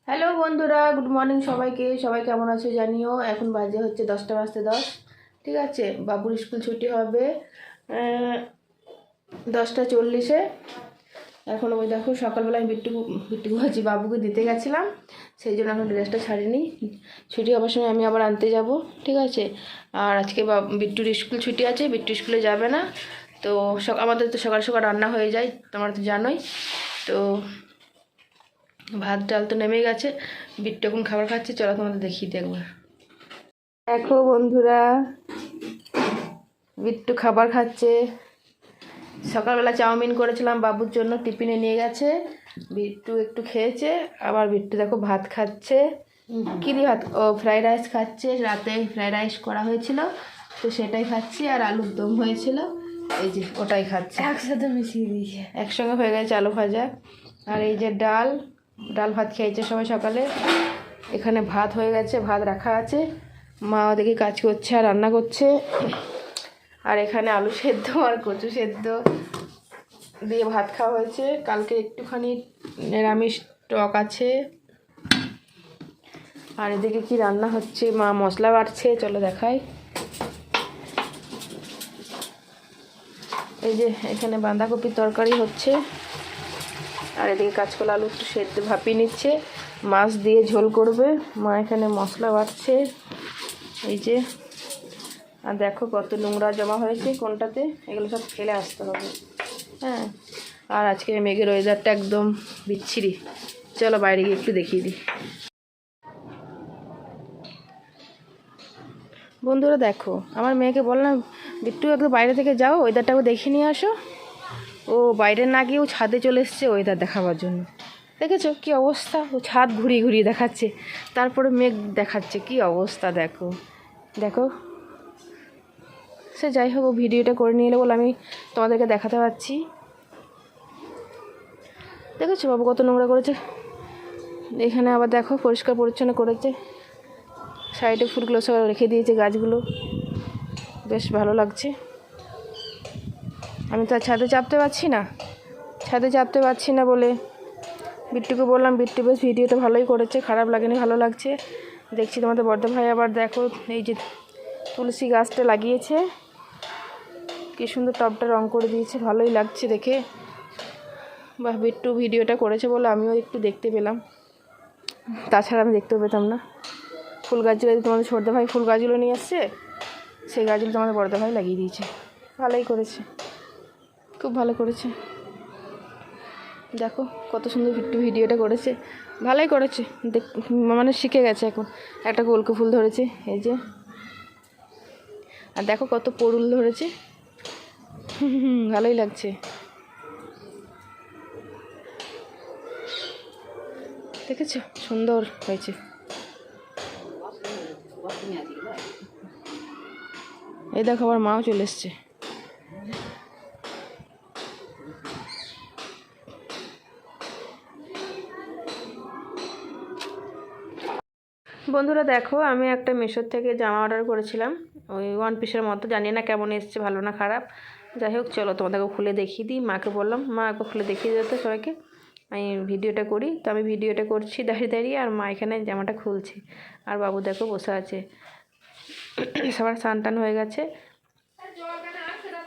Hello বন্ধুরা, good morning সবাইকে। সবাই কেমন আছো জানিও। এখন বাজে হচ্ছে 10:10। ঠিক আছে, বাবুর স্কুল ছুটি হবে 10:40-এ। এখন ওই দেখো, সকালবেলা আমি বিট্টু বলছি বাবুকে দিতে গেছিলাম, সেই জন্য এখন ড্রেসটা ছাড়িনি। ছুটি হওয়ার সময় আমি আবার আনতে যাব। ঠিক আছে, আর আজকে বিট্টুর স্কুল ছুটি আছে, বিট্টু স্কুলে যাবে না। তো আমাদের তো সকাল সকাল রান্না হয়ে যায়, তোমরা তো জানোই। তো ভাত ডাল তো নেমে গেছে, বিট্টু এখন খাবার খাচ্ছে। চলো তোমাদের দেখিয়ে দিই একবার। দেখো বন্ধুরা, বিট্টু খাবার খাচ্ছে। সকালবেলা চাউমিন করেছিলাম বাবুর জন্য, টিফিনে নিয়ে গেছে। বিট্টু একটু খেয়েছে, আবার বিট্টু দেখো ভাত খাচ্ছে। কিরি ভাত? ও ফ্রাইড রাইস খাচ্ছে। রাতে ফ্রাইড রাইস করা হয়েছিল, তো সেটাই খাচ্ছি। আর আলুর দম হয়েছিল, এই যে ওটাই খাচ্ছে। একসাথে মিশিয়ে দিয়েছে, একসঙ্গে হয়ে গেছে আলু ভাজা। আর এই যে ডাল ভাত খেয়েছে সবাই সকালে। এখানে ভাত হয়ে গেছে, ভাত রাখা আছে। মা ওদিকে কাজ করছে আর রান্না করছে। আর এখানে আলু সেদ্ধ আর কচু সেদ্ধ দিয়ে ভাত খাওয়া হয়েছে। কালকে একটুখানি নিরামিষ টক আছে। আর এদিকে কি রান্না হচ্ছে, মা মশলা বাটছে, চলো দেখাই। এই যে এখানে বাঁধাকপির তরকারি হচ্ছে। আর এদিকে কাঁচকলা আলু একটু সেদ্ধ ভাপিয়ে নিচ্ছে, মাছ দিয়ে ঝোল করবে। মা এখানে মশলা বাটছে, এই যে। আর দেখো কত নোংরা জমা হয়েছে কোনটাতে, এগুলো সব ফেলে আসতে হবে। হ্যাঁ, আর আজকে মেঘের ওয়েদারটা একদম বিচ্ছিরি। চলো বাইরে গিয়ে একটু দেখিয়ে দিই। বন্ধুরা দেখো, আমার মেয়েকে বললাম বিট্টু একটু বাইরে থেকে যাও, ওয়েদারটাকে দেখে নিয়ে আসো। ও বাইরে না গিয়ে ও ছাদে চলে এসছে ওয়েদার দেখাবার জন্য। দেখেছো কি অবস্থা, ও ছাদ ঘুরিয়ে ঘুরিয়ে দেখাচ্ছে, তারপরে মেঘ দেখাচ্ছে। কি অবস্থা দেখো দেখো। সে যাই হোক, ও ভিডিওটা করে নিয়ে এলে বলে আমি তোমাদেরকে দেখাতে পারছি। দেখেছো বাবু কত নোংরা করেছে। এখানে আবার দেখো পরিষ্কার পরিচ্ছন্ন করেছে, সাইডে ফুলগুলো সব রেখে দিয়েছে, গাছগুলো বেশ ভালো লাগছে। আমি তো আর ছাদে চাপতে পারছি না বলে বিট্টুকে বললাম। বিট্টু বেশ ভিডিওটা ভালোই করেছে, খারাপ লাগেনি, ভালো লাগছে। দেখছি তোমাদের বড় ভাই আবার দেখো এই যে তুলসী গাছটা লাগিয়েছে, কি সুন্দর টবটা রং করে দিয়েছে, ভালোই লাগছে দেখে। বাহ, বিট্টু ভিডিওটা করেছে বলে আমিও একটু দেখতে পেলাম, তাছাড়া আমি দেখতেও পেতাম না। ফুল গাছগুলো তোমাদের ছোট ভাই ফুল গাছগুলো নিয়ে আসছে, সেই গাছগুলো তোমাদের বড় ভাই লাগিয়ে দিয়েছে। ভালোই করেছে, খুব ভালো করেছে। দেখো কত সুন্দর বিট্টু ভিডিওটা করেছে, ভালোই করেছে। মানে শিখে গেছে এখন। একটা গোলকে ফুল ধরেছে, এই যে। আর দেখো কত পরুল ধরেছে, ভালোই লাগছে। দেখেছো সুন্দর হয়েছে। এই দেখো আবার মাও চলে এসছে। বন্ধুরা দেখো, আমি একটা মিশোর থেকে জামা অর্ডার করেছিলাম, ওই 1 পিসের মতো। জানি না কেমন এসছে, ভালো না খারাপ। যাই হোক চলো তোমাদেরকে খুলে দেখিয়ে দিই। মাকে বললাম মা একবার খুলে দেখিয়ে দিতে সবাইকে, আমি ভিডিওটা করি। তো আমি ভিডিওটা করছি দাঁড়িয়ে দাঁড়িয়ে, আর মা এখানে জামাটা খুলছে। আর বাবু দেখো বসে আছে। সবার স্নান টান হয়ে গেছে,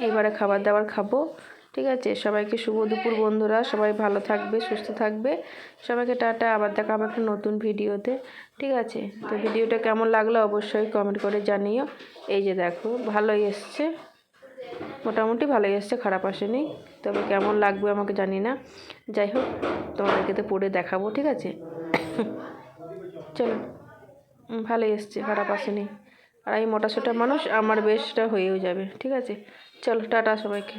এবারে খাবার দাবার খাবো। ঠিক আছে, সবাইকে শুভ দুপুর বন্ধুরা। সবাই ভালো থাকবে, সুস্থ থাকবে। সবাইকে টাটা, আবার দেখা হবে একটা নতুন ভিডিওতে। ঠিক আছে, তো ভিডিওটা কেমন লাগলো অবশ্যই কমেন্ট করে জানিও। এই যে দেখো ভালোই এসছে, মোটামুটি ভালোই এসছে, খারাপ আসেনি। তবে কেমন লাগবে আমাকে জানি না। যাই হোক তোমাদেরকে তো পরে দেখাবো। ঠিক আছে, চলো। ভালোই এসছে, খারাপ আসেনি। আর আমি মোটাসোটা মানুষ, আমার বেশটা হয়েও যাবে। ঠিক আছে, চলো টাটা সবাইকে।